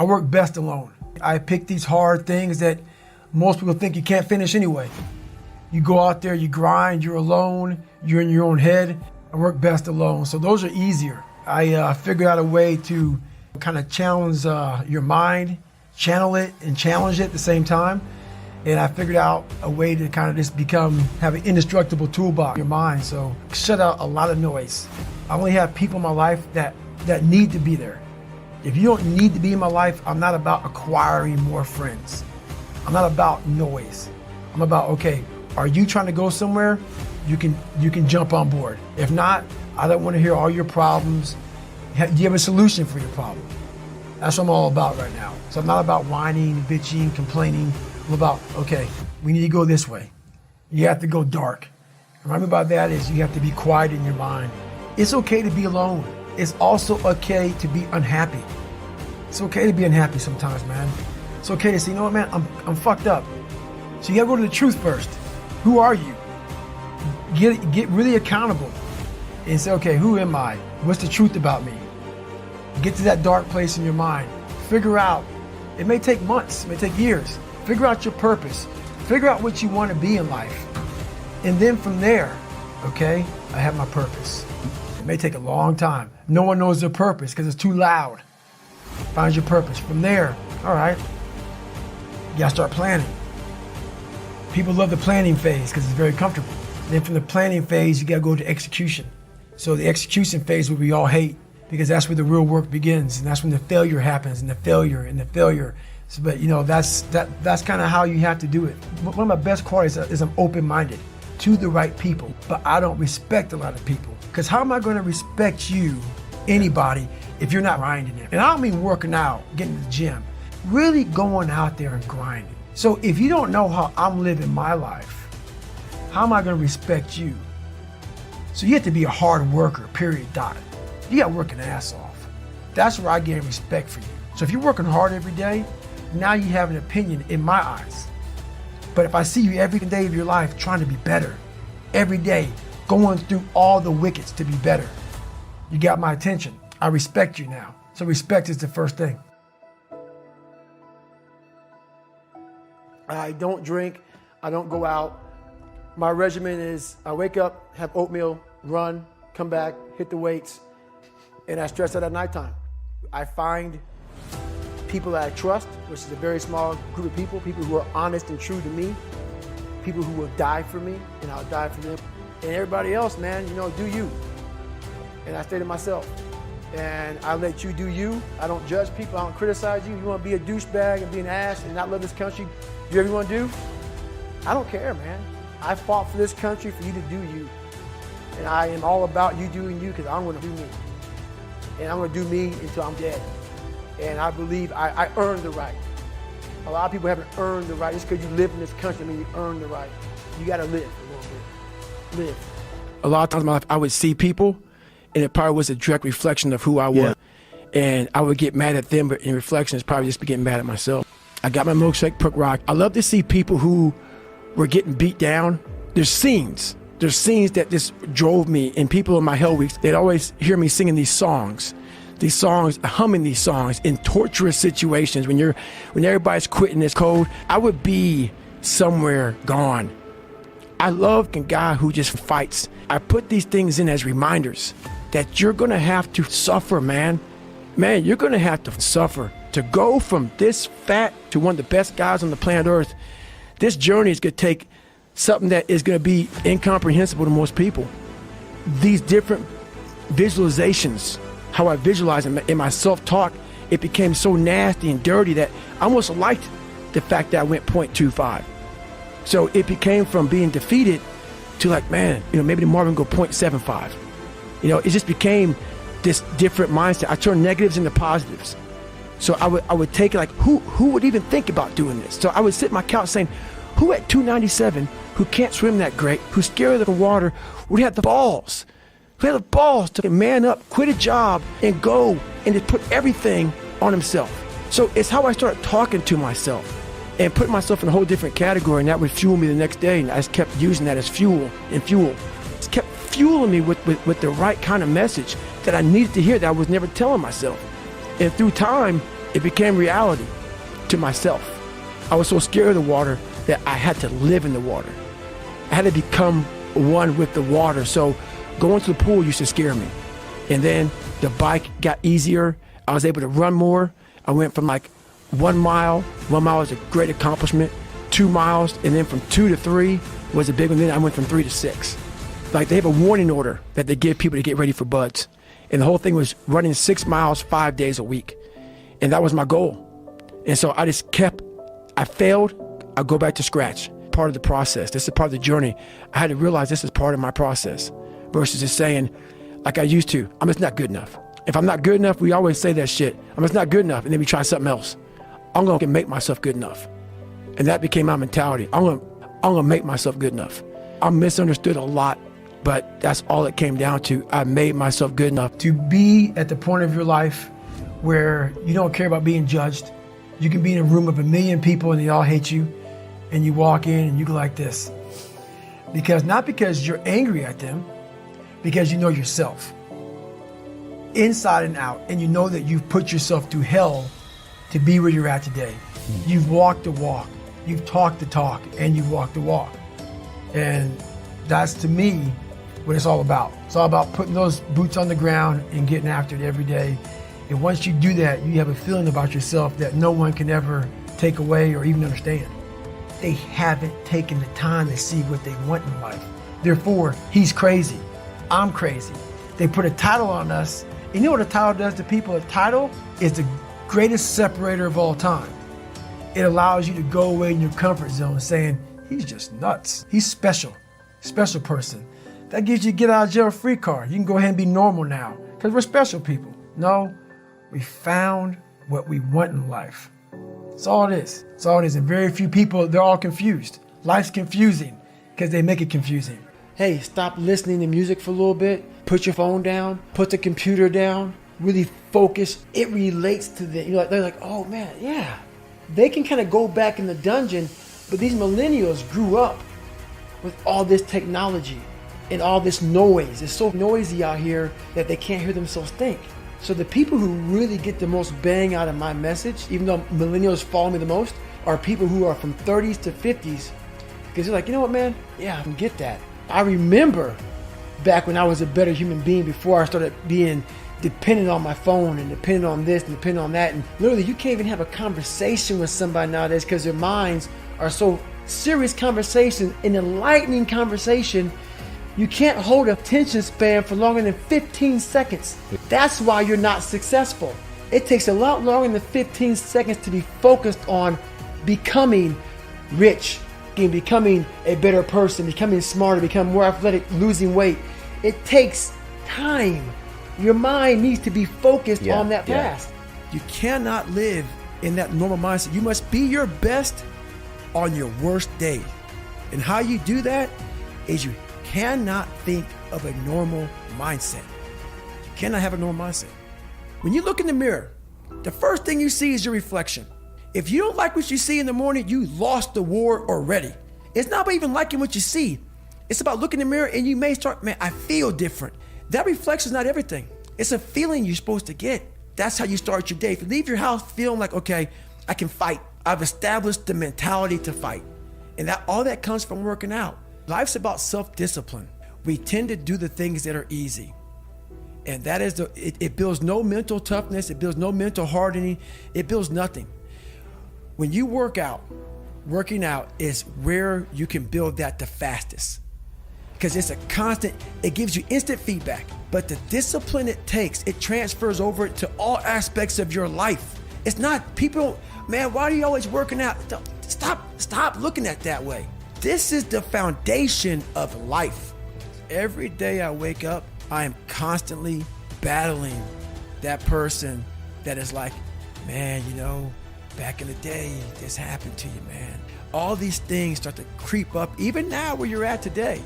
I work best alone. I pick these hard things that most people think you can't finish anyway. You go out there, you grind, you're alone, you're in your own head. I work best alone, so those are easier. I figured out a way to kind of challenge your mind, channel it and challenge it at the same time. And I figured out a way to kind of just have an indestructible toolbox in your mind, so shut out a lot of noise. I only have people in my life that need to be there. If you don't need to be in my life, I'm not about acquiring more friends. I'm not about noise. I'm about, okay, are you trying to go somewhere? You can jump on board. If not, I don't want to hear all your problems. Do you have a solution for your problem? That's what I'm all about right now. So I'm not about whining, bitching, complaining. I'm about, okay, we need to go this way. You have to go dark. And what I mean by that is you have to be quiet in your mind. It's okay to be alone. It's also okay to be unhappy. It's okay to be unhappy sometimes, man. It's okay to say, you know what, man, I'm fucked up. So you gotta go to the truth first. Who are you? Get really accountable and say, okay, who am I? What's the truth about me? Get to that dark place in your mind. Figure out, it may take months, it may take years. Figure out your purpose. Figure out what you want to be in life. And then from there, okay, I have my purpose. It may take a long time. No one knows their purpose because it's too loud. Find your purpose. From there, all right, you gotta start planning. People love the planning phase because it's very comfortable. Then from the planning phase, you gotta go to execution. So the execution phase, what we all hate, because that's where the real work begins, and that's when the failure happens, and the failure. So, but you know, that's kind of how you have to do it. One of my best qualities is I'm open-minded to the right people, but I don't respect a lot of people. Because how am I going to respect you, anybody, if you're not grinding it? And I don't mean working out, getting to the gym, really going out there and grinding. So if you don't know how I'm living my life, how am I going to respect you? So you have to be a hard worker, period, dot. You got to work an ass off. That's where I gain respect for you. So if you're working hard every day, now you have an opinion in my eyes. But if I see you every day of your life trying to be better, every day, going through all the wickets to be better, you got my attention. I respect you now. So respect is the first thing. I don't drink. I don't go out. My regimen is I wake up, have oatmeal, run, come back, hit the weights, and I stress out at nighttime. I find people that I trust, which is a very small group of people who are honest and true to me, people who will die for me, and I'll die for them. And everybody else, man, you know, do you. And I stay to myself. And I let you do you. I don't judge people, I don't criticize you. You want to be a douchebag and be an ass and not love this country, do whatever you want to do? I don't care, man. I fought for this country for you to do you. And I am all about you doing you because I'm going to do me. And I'm going to do me until I'm dead. And I believe I earned the right. A lot of people haven't earned the right. Just because you live in this country, I mean, you earn the right. You got to live a little bit. Live. A lot of times in my life, I would see people, and it probably was a direct reflection of who I was. Yeah. And I would get mad at them, but in reflection, it's probably just getting mad at myself. I got my milkshake, Perk Rock. I love to see people who were getting beat down. There's scenes that just drove me, and people in my hell weeks, they'd always hear me singing these songs, humming these songs in torturous situations. When everybody's quitting this code, I would be somewhere gone. I love a guy who just fights. I put these things in as reminders that you're gonna have to suffer, man. Man, you're gonna have to suffer to go from this fat to one of the best guys on the planet Earth. This journey is gonna take something that is gonna be incomprehensible to most people. These different visualizations, how I visualize in my self-talk, it became so nasty and dirty that I almost liked the fact that I went 0.25. So it became from being defeated to like, man, you know, maybe the Marvin go 0.75. You know, it just became this different mindset. I turned negatives into positives. So I would take it like, who would even think about doing this? So I would sit on my couch saying, who at 297, who can't swim that great, who's scared of the water, would have the balls? Who had the balls to man up, quit a job, and go and just put everything on himself? So it's how I started talking to myself and putting myself in a whole different category, and that would fuel me the next day, and I just kept using that as fuel. It's kept fueling me with the right kind of message that I needed to hear that I was never telling myself. And through time, it became reality to myself. I was so scared of the water that I had to live in the water. I had to become one with the water. So going to the pool used to scare me. And then the bike got easier. I was able to run more. I went from like 1 mile. 1 mile was a great accomplishment. 2 miles, and then from 2 to 3 was a big one. Then I went from 3 to 6. Like they have a warning order that they give people to get ready for buds. And the whole thing was running 6 miles 5 days a week. And that was my goal. And so I just kept, I failed, I go back to scratch. Part of the process, this is part of the journey. I had to realize this is part of my process versus just saying, like I used to, I'm just not good enough. If I'm not good enough, we always say that shit. I'm just not good enough, and then we try something else. I'm gonna make myself good enough. And that became my mentality. I'm gonna make myself good enough. I'm misunderstood a lot, but that's all it came down to. I made myself good enough. To be at the point of your life where you don't care about being judged. You can be in a room of 1 million people and they all hate you, and you walk in and you go like this. Not because you're angry at them, because you know yourself. Inside and out, and you know that you've put yourself through hell to be where you're at today. You've walked the walk, you've talked the talk, and you've walked the walk. And that's, to me, what it's all about. It's all about putting those boots on the ground and getting after it every day. And once you do that, you have a feeling about yourself that no one can ever take away or even understand. They haven't taken the time to see what they want in life. Therefore, he's crazy, I'm crazy. They put a title on us. And you know what a title does to people? A title is the greatest separator of all time. It allows you to go away in your comfort zone saying, he's just nuts. He's special person. That gives you a get out of jail free card. You can go ahead and be normal now because we're special people. No, we found what we want in life. That's all it is. That's all it is. And very few people, they're all confused. Life's confusing because they make it confusing. Hey, stop listening to music for a little bit. Put your phone down. Put the computer down. Really focus. It relates to them. They're like, oh man, yeah. They can kind of go back in the dungeon, but these millennials grew up with all this technology and all this noise. It's so noisy out here that they can't hear themselves think. So the people who really get the most bang out of my message, even though millennials follow me the most, are people who are from 30s to 50s. Because they're like, you know what, man? Yeah, I can get that. I remember back when I was a better human being before I started being dependent on my phone and dependent on this and dependent on that. And literally, you can't even have a conversation with somebody nowadays because their minds are so serious conversation, an enlightening conversation. You can't hold a attention span for longer than 15 seconds. That's why you're not successful. It takes a lot longer than 15 seconds to be focused on becoming rich, becoming a better person, becoming smarter, becoming more athletic, losing weight. It takes time. Your mind needs to be focused on that task. You cannot live in that normal mindset. You must be your best on your worst day. And how you do that is you cannot think of a normal mindset. You cannot have a normal mindset. When you look in the mirror, the first thing you see is your reflection. If you don't like what you see in the morning, you lost the war already. It's not about even liking what you see. It's about looking in the mirror and you may start, man, I feel different. That reflection is not everything. It's a feeling you're supposed to get. That's how you start your day. If you leave your house feeling like, okay, I can fight. I've established the mentality to fight. And that all that comes from working out. Life's about self-discipline. We tend to do the things that are easy. And that is it builds no mental toughness. It builds no mental hardening. It builds nothing. When you work out, working out is where you can build that the fastest. Because it's a constant, it gives you instant feedback. But the discipline it takes, it transfers over to all aspects of your life. It's not, people, man, why are you always working out? Stop looking at it that way. This is the foundation of life. Every day I wake up, I am constantly battling that person that is like, man, you know, back in the day, this happened to you, man. All these things start to creep up, even now where you're at today.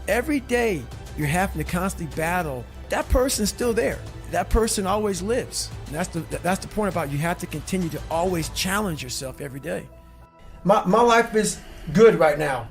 Every day, you're having to constantly battle. That person's still there. That person always lives. And that's the point about you have to continue to always challenge yourself every day. My life is good right now,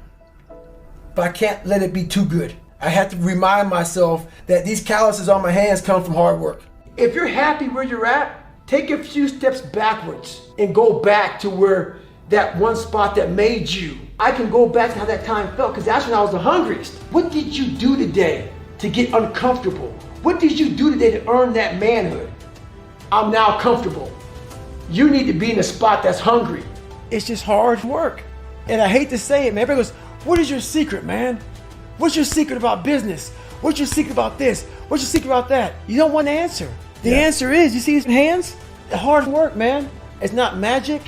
but I can't let it be too good. I have to remind myself that these calluses on my hands come from hard work. If you're happy where you're at, Take a few steps backwards and go back to where that one spot that made you. I can go back to how that time felt because that's when I was the hungriest. What did you do today to get uncomfortable? What did you do today to earn that manhood? I'm now comfortable. You need to be in a spot that's hungry. It's just hard work. And I hate to say it, man. Everybody goes, what is your secret, man? What's your secret about business? What's your secret about this? What's your secret about that? You don't want to answer. The answer is, you see his hands? Hard work, man. It's not magic.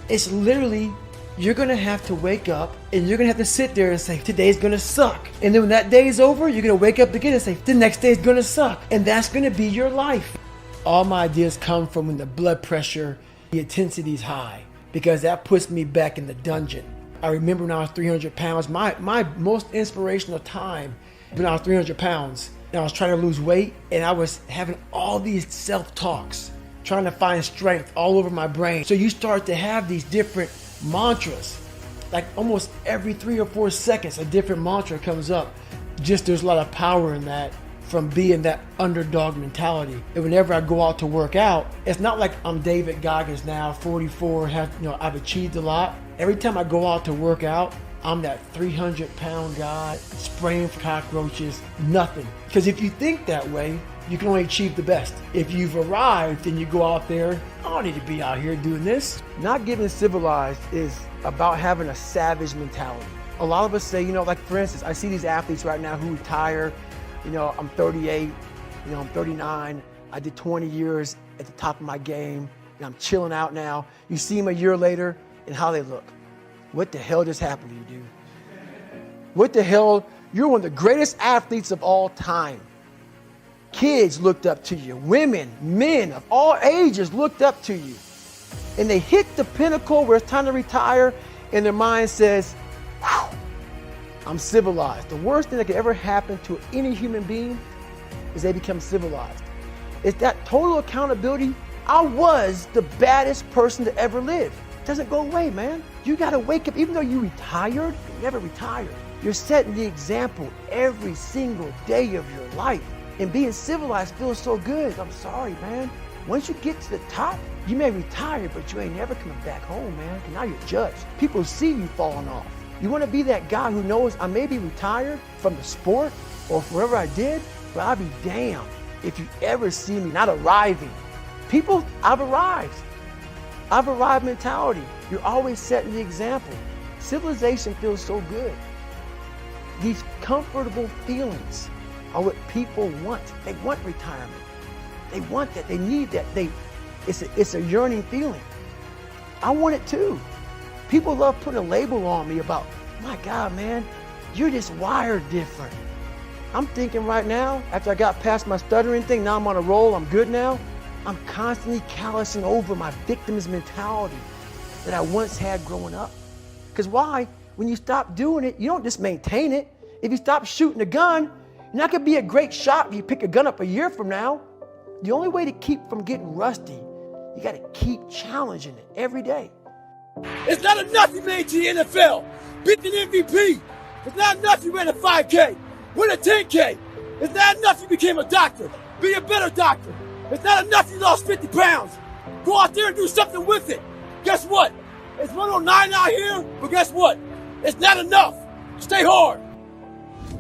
It's literally, you're going to have to wake up and you're going to have to sit there and say, today's going to suck. And then when that day is over, you're going to wake up again and say, the next day is going to suck. And that's going to be your life. All my ideas come from when the blood pressure, the intensity is high, because that puts me back in the dungeon. I remember when I was 300 pounds, my most inspirational time when I was 300 pounds and I was trying to lose weight, and I was having all these self-talks, trying to find strength all over my brain. So you start to have these different mantras, like almost every 3 or 4 seconds, a different mantra comes up. Just there's a lot of power in that from being that underdog mentality. And whenever I go out to work out, it's not like I'm David Goggins now, 44, I've achieved a lot. Every time I go out to work out, I'm that 300-pound guy spraying for cockroaches, nothing. Because if you think that way, you can only achieve the best. If you've arrived and you go out there, I don't need to be out here doing this. Not getting civilized is about having a savage mentality. A lot of us say, like for instance, I see these athletes right now who retire. I'm 38, I'm 39. I did 20 years at the top of my game, and I'm chilling out now. You see them a year later and how they look. What the hell just happened to you, dude? What the hell? You're one of the greatest athletes of all time. Kids looked up to you. Women, men of all ages looked up to you. And they hit the pinnacle where it's time to retire, and their mind says, whew, I'm civilized. The worst thing that could ever happen to any human being is they become civilized. It's that total accountability. I was the baddest person to ever live. It doesn't go away, man. You gotta wake up, even though you retired, you never retired. You're setting the example every single day of your life. And being civilized feels so good. I'm sorry, man. Once you get to the top, you may retire, but you ain't never coming back home, man. And now you're judged. People see you falling off. You want to be that guy who knows I may be retired from the sport or wherever I did, but I'll be damned if you ever see me not arriving. People, I've arrived. I've arrived mentality. You're always setting the example. Civilization feels so good. These comfortable feelings are what people want. They want retirement. They want that. They need that. It's a yearning feeling. I want it too. People love putting a label on me about, my God, man, you're just wired different. I'm thinking right now, after I got past my stuttering thing, now I'm on a roll, I'm good now. I'm constantly callousing over my victim's mentality that I once had growing up. Because why? When you stop doing it, you don't just maintain it. If you stop shooting a gun, you're not gonna be a great shot if you pick a gun up a year from now. The only way to keep from getting rusty, you gotta keep challenging it every day. It's not enough you made to the NFL, beat the MVP. It's not enough you ran a 5K, win a 10K. It's not enough you became a doctor, be a better doctor. It's not enough you lost 50 pounds. Go out there and do something with it. Guess what? It's 109 out here, but guess what? It's not enough. Stay hard.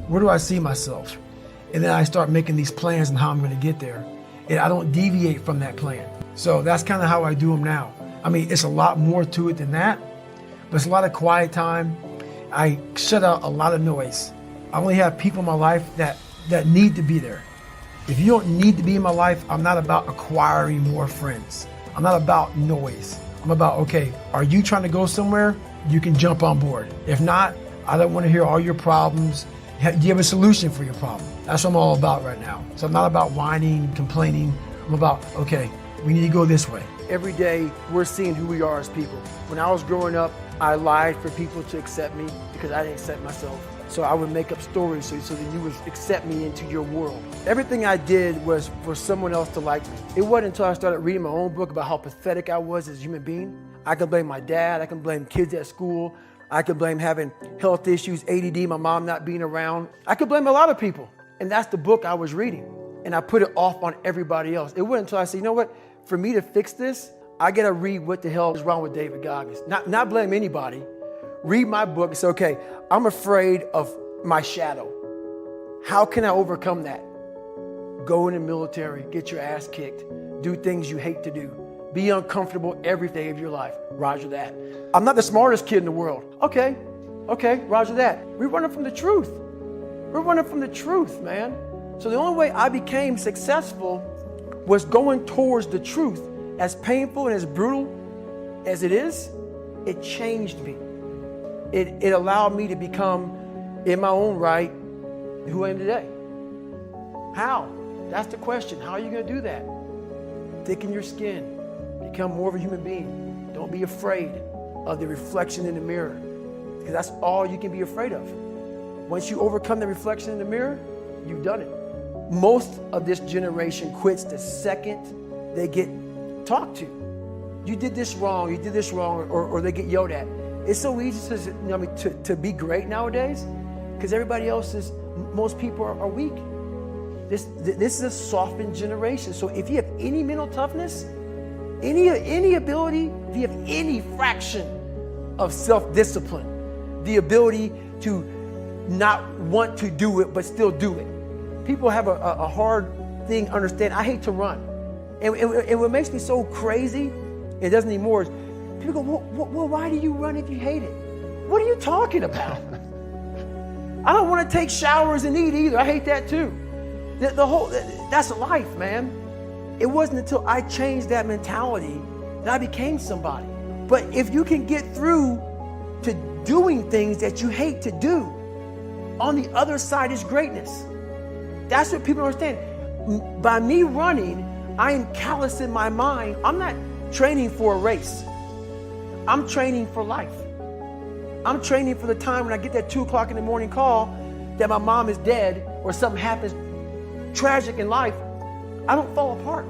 Where do I see myself? And then I start making these plans on how I'm gonna get there. And I don't deviate from that plan. So that's kind of how I do them now. I mean, it's a lot more to it than that, but it's a lot of quiet time. I shut out a lot of noise. I only have people in my life that need to be there. If you don't need to be in my life, I'm not about acquiring more friends. I'm not about noise. I'm about, okay, are you trying to go somewhere? You can jump on board. If not, I don't want to hear all your problems. Do you have a solution for your problem? That's what I'm all about right now. So I'm not about whining, complaining. I'm about, okay, we need to go this way. Every day, we're seeing who we are as people. When I was growing up, I lied for people to accept me because I didn't accept myself. So I would make up stories so that you would accept me into your world. Everything I did was for someone else to like me. It wasn't until I started reading my own book about how pathetic I was as a human being. I could blame my dad, I can blame kids at school, I could blame having health issues, ADD, my mom not being around. I could blame a lot of people. And that's the book I was reading. And I put it off on everybody else. It wasn't until I said, you know what? For me to fix this, I gotta read what the hell is wrong with David Goggins. Not blame anybody. Read my book and say, okay, I'm afraid of my shadow. How can I overcome that? Go in the military, get your ass kicked, do things you hate to do, be uncomfortable every day of your life. Roger that. I'm not the smartest kid in the world. Okay, roger that. We're running from the truth. We're running from the truth, man. So the only way I became successful was going towards the truth. As painful and as brutal as it is, it changed me. It allowed me to become, in my own right, who I am today. How? That's the question. How are you going to do that? Thicken your skin. Become more of a human being. Don't be afraid of the reflection in the mirror, because that's all you can be afraid of. Once you overcome the reflection in the mirror, you've done it. Most of this generation quits the second they get talked to. You did this wrong, or they get yelled at. It's so easy to be great nowadays because everybody else is, most people are weak. This is a softened generation. So if you have any mental toughness, any ability, if you have any fraction of self-discipline, the ability to not want to do it but still do it. People have a hard thing understand. I hate to run. And what makes me so crazy, it doesn't anymore, is people go, well, why do you run if you hate it? What are you talking about? I don't want to take showers and eat either. I hate that too. That's life, man. It wasn't until I changed that mentality that I became somebody. But if you can get through to doing things that you hate to do, on the other side is greatness. That's what people don't understand. By me running, I am callous in my mind. I'm not training for a race. I'm training for life. I'm training for the time when I get that 2 o'clock in the morning call that my mom is dead or something happens tragic in life. I don't fall apart.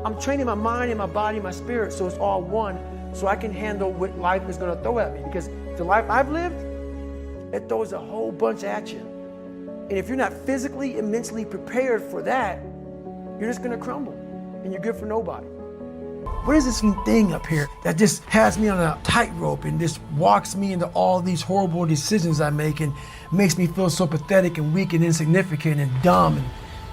I'm training my mind and my body and my spirit so it's all one, so I can handle what life is going to throw at me. Because the life I've lived, it throws a whole bunch at you. And if you're not physically and mentally prepared for that, you're just going to crumble and you're good for nobody. What is this thing up here that just has me on a tightrope and just walks me into all these horrible decisions I make and makes me feel so pathetic and weak and insignificant and dumb and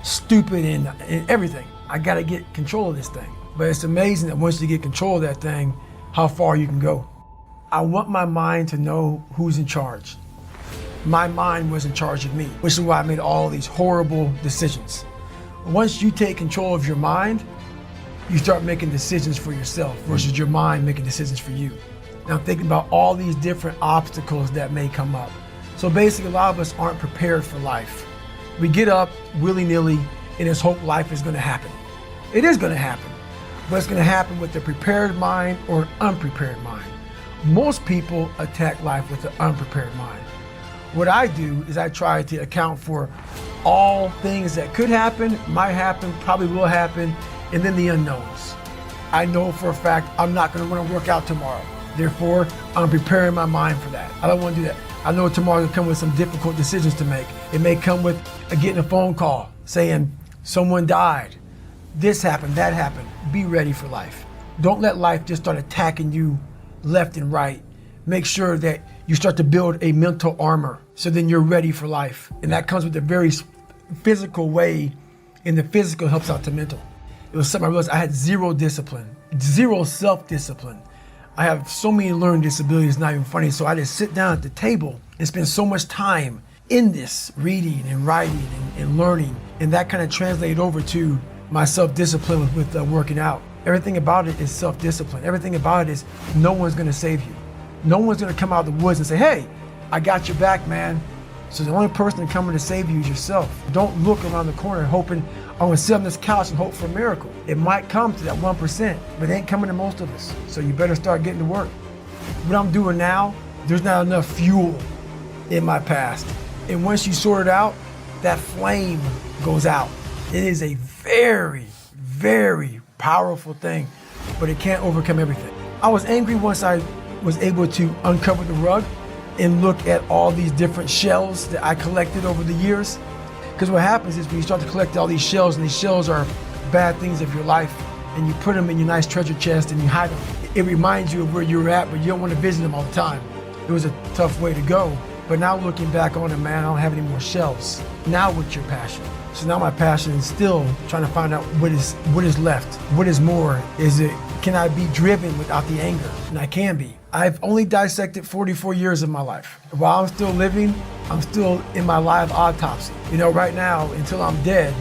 stupid and everything? I got to get control of this thing. But it's amazing that once you get control of that thing, how far you can go. I want my mind to know who's in charge. My mind was in charge of me, which is why I made all these horrible decisions. Once you take control of your mind, you start making decisions for yourself versus your mind making decisions for you. Now I'm thinking about all these different obstacles that may come up. So basically, a lot of us aren't prepared for life. We get up willy-nilly and just hope life is going to happen. It is going to happen, but it's going to happen with a prepared mind or an unprepared mind. Most people attack life with an unprepared mind. What I do is I try to account for all things that could happen, might happen, probably will happen, and then the unknowns. I know for a fact I'm not going to want to work out tomorrow. Therefore, I'm preparing my mind for that. I don't want to do that. I know tomorrow will come with some difficult decisions to make. It may come with getting a phone call saying someone died, this happened, that happened. Be ready for life. Don't let life just start attacking you left and right. Make sure that you start to build a mental armor so then you're ready for life. And that comes with a very physical way, and the physical helps out the mental. It was something I realized I had zero discipline, zero self-discipline. I have so many learning disabilities, it's not even funny. So I just sit down at the table and spend so much time in this, reading and writing and learning. And that kind of translated over to my self-discipline with working out. Everything about it is self-discipline. Everything about it is no one's gonna save you. No one's gonna come out of the woods and say, hey, I got your back, man. So the only person coming to save you is yourself. Don't look around the corner hoping, I'm gonna sit on this couch and hope for a miracle. It might come to that 1%, but it ain't coming to most of us. So you better start getting to work. What I'm doing now, there's not enough fuel in my past. And once you sort it out, that flame goes out. It is a very, very powerful thing, but it can't overcome everything. I was angry once I was able to uncover the rug and look at all these different shells that I collected over the years. Because what happens is when you start to collect all these shells, and these shells are bad things of your life, and you put them in your nice treasure chest and you hide them. It reminds you of where you were at, but you don't want to visit them all the time. It was a tough way to go. But now looking back on it, man, I don't have any more shells. Now what's your passion? So now my passion is still trying to find out what is left. What is more? Can I be driven without the anger? And I can be. I've only dissected 44 years of my life. While I'm still living, I'm still in my live autopsy. Right now, until I'm dead,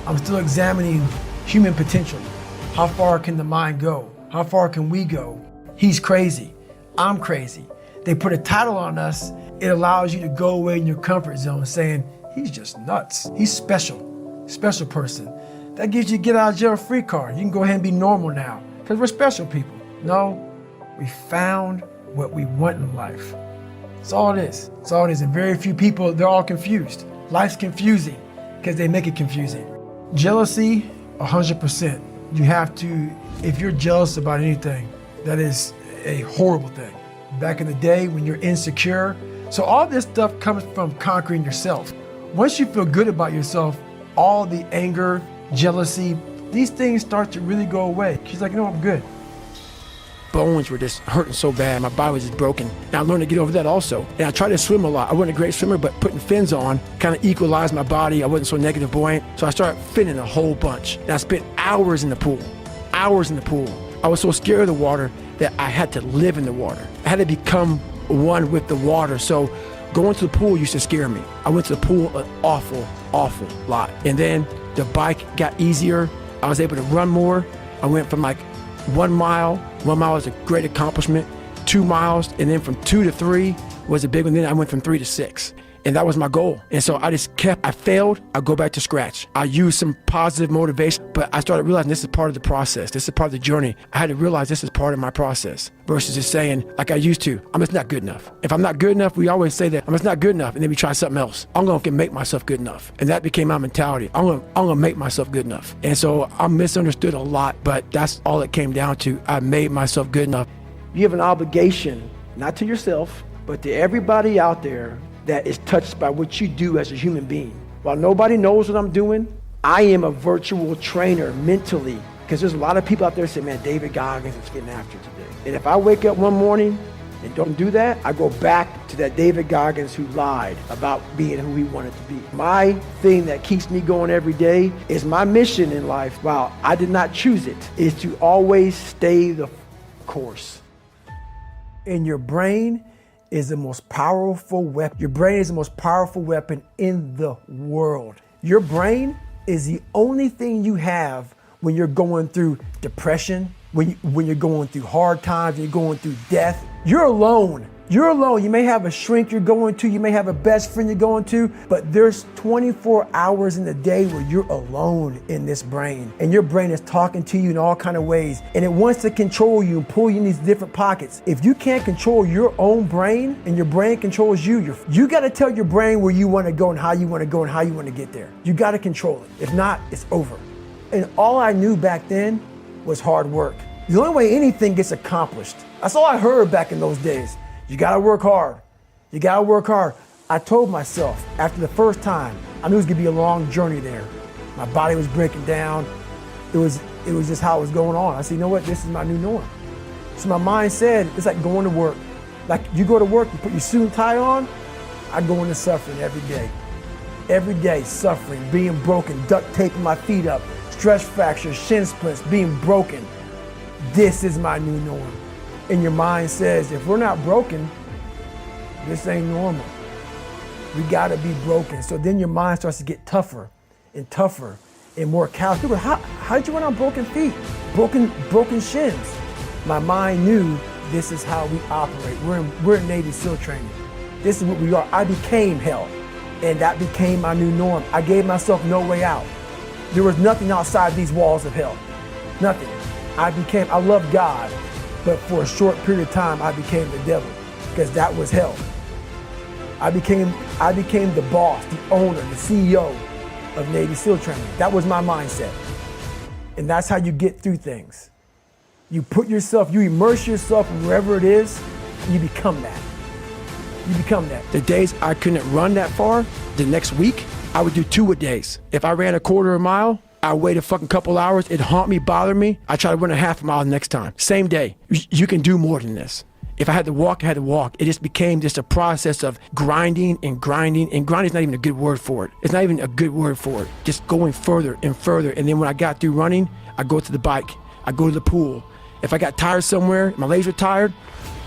I'm still examining human potential. How far can the mind go? How far can we go? He's crazy. I'm crazy. They put a title on us. It allows you to go away in your comfort zone saying, he's just nuts. He's special person. That gives you a get out of jail free card. You can go ahead and be normal now because we're special people. No, we found what we want in life. That's all it is. That's all it is. And very few people, they're all confused. Life's confusing because they make it confusing. Jealousy, 100%. You have to, if you're jealous about anything, that is a horrible thing. Back in the day when you're insecure. So all this stuff comes from conquering yourself. Once you feel good about yourself, all the anger, jealousy, these things start to really go away. She's like, I'm good. Bones were just hurting so bad. My body was just broken. And I learned to get over that also. And I tried to swim a lot. I wasn't a great swimmer, but putting fins on kind of equalized my body. I wasn't so negative buoyant. So I started finning a whole bunch. And I spent hours in the pool. I was so scared of the water that I had to live in the water. I had to become one with the water. So going to the pool used to scare me. I went to the pool an awful lot. And then the bike got easier. I was able to run more. I went from like 1 mile. 1 mile was a great accomplishment. 2 miles, and then from 2 to 3 was a big one. Then I went from 3 to 6. And that was my goal. And so I failed, I go back to scratch. I used some positive motivation, but I started realizing this is part of the process. This is part of the journey. I had to realize this is part of my process versus just saying, like I used to, I'm just not good enough. If I'm not good enough, we always say that, I'm just not good enough, and then we try something else. I'm gonna make myself good enough. And that became my mentality. I'm gonna make myself good enough. And so I'm misunderstood a lot, but that's all it came down to. I made myself good enough. You have an obligation, not to yourself, but to everybody out there that is touched by what you do as a human being. While nobody knows what I'm doing, I am a virtual trainer mentally, because there's a lot of people out there saying, man, David Goggins is getting after today. And if I wake up one morning and don't do that, I go back to that David Goggins who lied about being who he wanted to be. My thing that keeps me going every day is my mission in life, while I did not choose it, is to always stay the course. In your brain is the most powerful weapon. Your brain is the most powerful weapon in the world. Your brain is the only thing you have when you're going through depression, when you're going through hard times, when you're going through death. You're alone. You're alone. You may have a shrink you're going to, you may have a best friend you're going to, but there's 24 hours in the day where you're alone in this brain. And your brain is talking to you in all kinds of ways. And it wants to control you and pull you in these different pockets. If you can't control your own brain and your brain controls you, you got to tell your brain where you want to go and how you want to go and how you want to get there. You got to control it. If not, it's over. And all I knew back then was hard work. The only way anything gets accomplished. That's all I heard back in those days. You gotta work hard. You gotta work hard. I told myself after the first time, I knew it was gonna be a long journey there. My body was breaking down. It was just how it was going on. I said, you know what? This is my new norm. So my mind said, it's like going to work. Like you go to work, you put your suit and tie on. I go into suffering every day. Every day, suffering, being broken, duct taping my feet up, stress fractures, shin splints, being broken. This is my new norm. And your mind says, if we're not broken, this ain't normal. We gotta be broken. So then your mind starts to get tougher and more callous. People, how did you run on broken feet? Broken shins. My mind knew this is how we operate. We're in Navy SEAL training. This is what we are. I became hell, and that became my new norm. I gave myself no way out. There was nothing outside these walls of hell. Nothing. I love God. But for a short period of time, I became the devil, because that was hell. I became the boss, the owner, the CEO of Navy SEAL training. That was my mindset. And that's how you get through things. You immerse yourself in wherever it is, and you become that. You become that. The days I couldn't run that far, the next week, I would do 2 a days. If I ran a quarter of a mile, I wait a fucking couple hours. It haunt me, bother me. I try to run a half a mile the next time. Same day. You can do more than this. If I had to walk, I had to walk. It just became just a process of grinding and grinding. And grinding is not even a good word for it. It's not even a good word for it. Just going further and further. And then when I got through running, I go to the bike. I go to the pool. If I got tired somewhere, my legs were tired,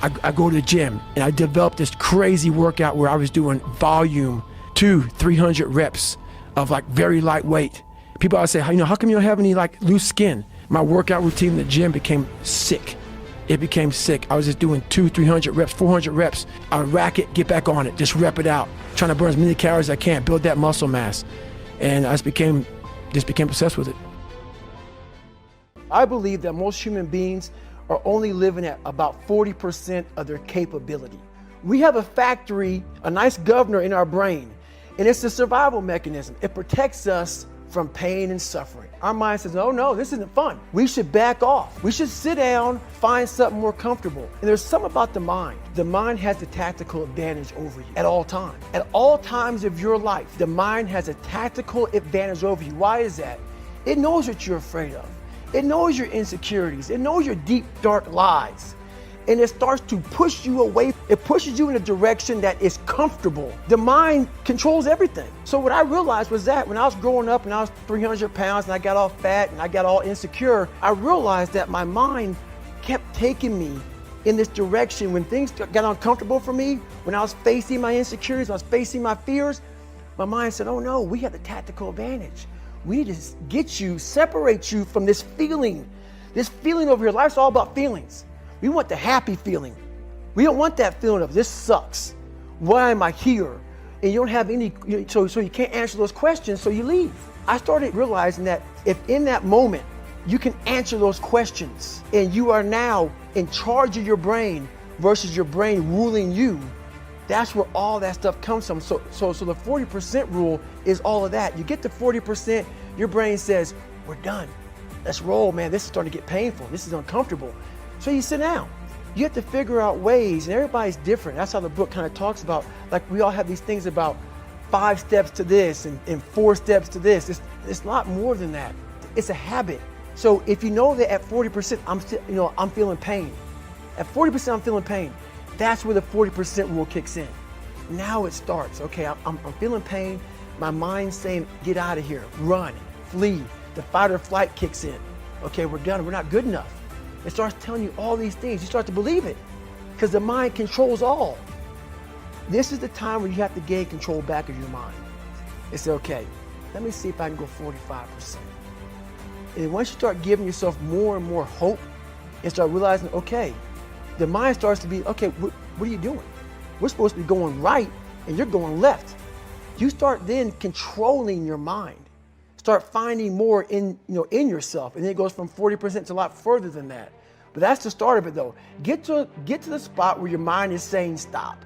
I go to the gym. And I developed this crazy workout where I was doing volume 200-300 reps of like very lightweight. People always say, how come you don't have any like loose skin? My workout routine in the gym became sick. It became sick. I was just doing 200-300 reps, 400 reps. I would rack it, get back on it, just rep it out, trying to burn as many calories as I can, build that muscle mass. And I just became obsessed with it. I believe that most human beings are only living at about 40% of their capability. We have a factory, a nice governor in our brain, and it's a survival mechanism. It protects us from pain and suffering. Our mind says, oh no, this isn't fun. We should back off. We should sit down, find something more comfortable. And there's something about the mind. The mind has the tactical advantage over you at all times. At all times of your life, the mind has a tactical advantage over you. Why is that? It knows what you're afraid of. It knows your insecurities. It knows your deep, dark lies. And it starts to push you away. It pushes you in a direction that is comfortable. The mind controls everything. So what I realized was that when I was growing up and I was 300 pounds and I got all fat and I got all insecure, I realized that my mind kept taking me in this direction. When things got uncomfortable for me, when I was facing my insecurities, when I was facing my fears, my mind said, oh no, we have the tactical advantage. We need to separate you from this feeling over here. Life's all about feelings. We want the happy feeling. We don't want that feeling of this sucks. Why am I here? And you don't have any, so you can't answer those questions, so you leave. I started realizing that if in that moment you can answer those questions and you are now in charge of your brain versus your brain ruling you, that's where all that stuff comes from. So the 40% rule is all of that. You get to 40%, your brain says, we're done. Let's roll, man. This is starting to get painful. This is uncomfortable. So you sit down. You have to figure out ways, and everybody's different. That's how the book kind of talks about, like we all have these things about 5 steps to this and 4 steps to this. It's a lot more than that. It's a habit. So if you know that at 40%, I'm feeling pain. At 40%, I'm feeling pain. That's where the 40% rule kicks in. Now it starts. Okay, I'm feeling pain. My mind's saying, get out of here, run, flee. The fight or flight kicks in. Okay, we're done. We're not good enough. It starts telling you all these things. You start to believe it because the mind controls all. This is the time where you have to gain control back of your mind. It's okay, let me see if I can go 45%. And once you start giving yourself more and more hope and start realizing, okay, the mind starts to be, okay, what are you doing? We're supposed to be going right and you're going left. You start then controlling your mind. Start finding more in yourself. And then it goes from 40% to a lot further than that. But that's the start of it though. Get to the spot where your mind is saying stop.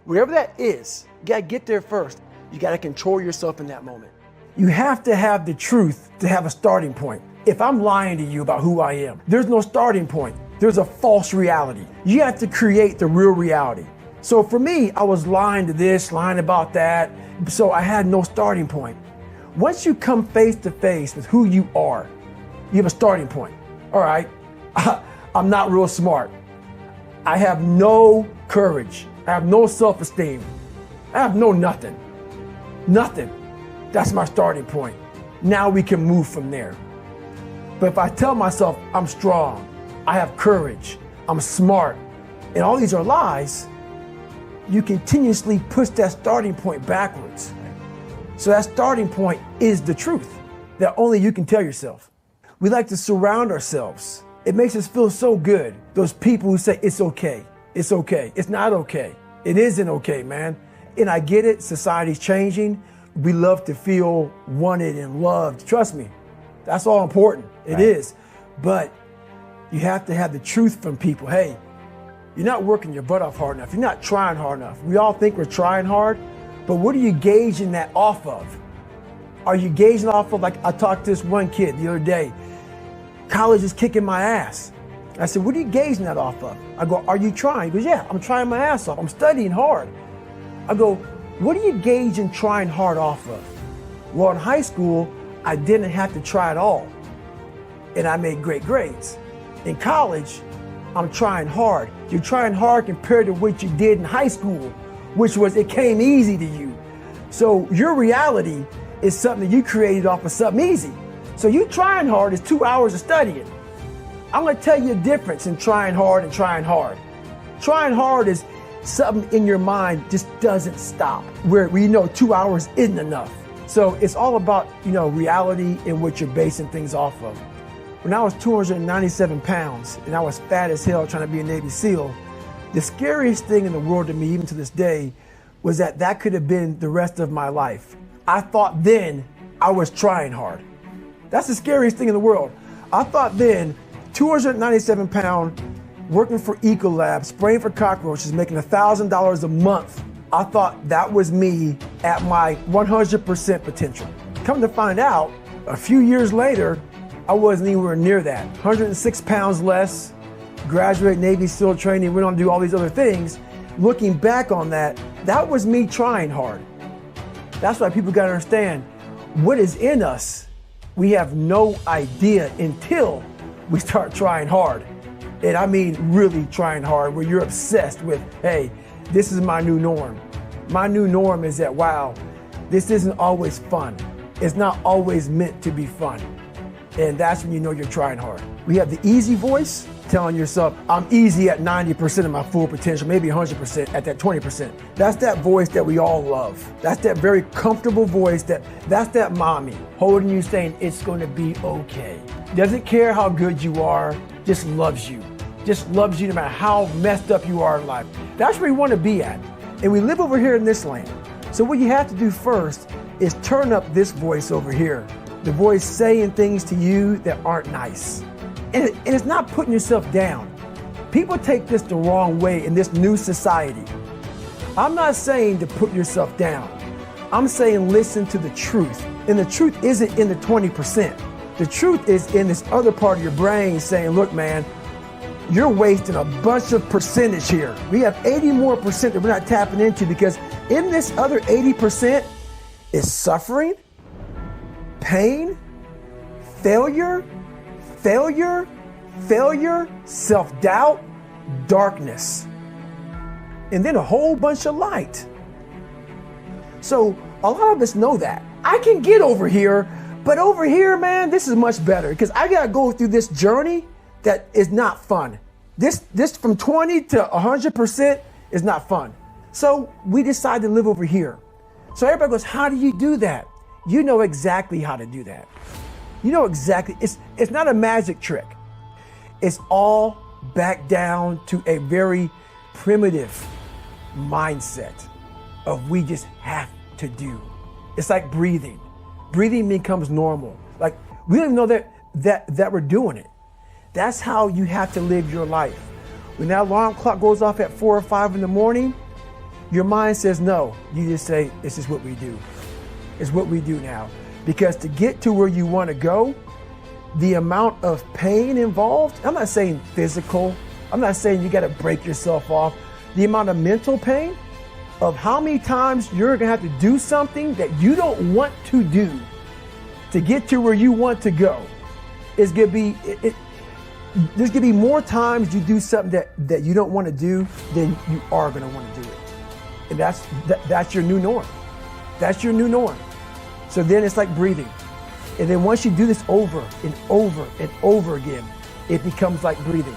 Wherever that is, you gotta get there first. You gotta control yourself in that moment. You have to have the truth to have a starting point. If I'm lying to you about who I am, there's no starting point. There's a false reality. You have to create the real reality. So for me, I was lying to this, lying about that. So I had no starting point. Once you come face to face with who you are, you have a starting point. All right, I'm not real smart. I have no courage. I have no self-esteem. I have no nothing. Nothing. That's my starting point. Now we can move from there. But if I tell myself I'm strong, I have courage, I'm smart, and all these are lies, you continuously push that starting point backwards. So that starting point is the truth that only you can tell yourself. We like to surround ourselves. It makes us feel so good. Those people who say, it's okay, it's okay, it's not okay. It isn't okay, man. And I get it, society's changing. We love to feel wanted and loved. Trust me, that's all important. It is. But you have to have the truth from people. Hey, you're not working your butt off hard enough. You're not trying hard enough. We all think we're trying hard, but what are you gauging that off of? Are you gauging off of, like I talked to this one kid the other day, college is kicking my ass. I said, what are you gauging that off of? I go, are you trying? He goes, yeah, I'm trying my ass off. I'm studying hard. I go, what are you gauging trying hard off of? Well, in high school, I didn't have to try at all. And I made great grades. In college, I'm trying hard. You're trying hard compared to what you did in high school, which was it came easy to you. So your reality is something that you created off of something easy. So you trying hard is 2 hours of studying. I'm gonna tell you the difference in trying hard and trying hard. Trying hard is something in your mind just doesn't stop, where you know 2 hours isn't enough. So it's all about, reality and what you're basing things off of. When I was 297 pounds and I was fat as hell trying to be a Navy SEAL, the scariest thing in the world to me, even to this day, was that could have been the rest of my life. I thought then I was trying hard. That's the scariest thing in the world. I thought then, 297 pound, working for Ecolab, spraying for cockroaches, making $1,000 a month. I thought that was me at my 100% potential. Come to find out, a few years later, I wasn't anywhere near that. 106 pounds less, graduate Navy SEAL training, went on to do all these other things. Looking back on that was me trying hard. That's why people gotta understand, what is in us, we have no idea until we start trying hard. And I mean really trying hard, where you're obsessed with, hey, this is my new norm. My new norm is that, wow, this isn't always fun. It's not always meant to be fun. And that's when you know you're trying hard. We have the easy voice, telling yourself, I'm easy at 90% of my full potential, maybe 100% at that 20%. That's that voice that we all love. That's that very comfortable voice that's that mommy holding you saying, it's gonna be okay. Doesn't care how good you are, just loves you. Just loves you no matter how messed up you are in life. That's where we wanna be at. And we live over here in this land. So what you have to do first is turn up this voice over here. The voice saying things to you that aren't nice. And it's not putting yourself down. People take this the wrong way in this new society. I'm not saying to put yourself down. I'm saying listen to the truth. And the truth isn't in the 20%. The truth is in this other part of your brain saying, look, man, you're wasting a bunch of percentage here. We have 80 more percent that we're not tapping into, because in this other 80% is suffering, pain, failure, self-doubt, darkness, and then a whole bunch of light. So a lot of us know that. I can get over here, but over here, man, this is much better, because I gotta go through this journey that is not fun. This from 20 to 100% is not fun. So we decide to live over here. So everybody goes, how do you do that? You know exactly how to do that. You know exactly, it's not a magic trick. It's all back down to a very primitive mindset of we just have to do. It's like breathing. Breathing becomes normal. Like we don't even know that we're doing it. That's how you have to live your life. When that alarm clock goes off at 4 or 5 in the morning, your mind says no. You just say, this is what we do. It's what we do now. Because to get to where you want to go, the amount of pain involved, I'm not saying physical, I'm not saying you got to break yourself off. The amount of mental pain of how many times you're going to have to do something that you don't want to do to get to where you want to go is going to be, there's going to be more times you do something that you don't want to do than you are going to want to do it. And that's your new norm. That's your new norm. So then it's like breathing. And then once you do this over and over and over again, it becomes like breathing.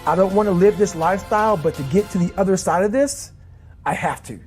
I don't want to live this lifestyle, but to get to the other side of this, I have to.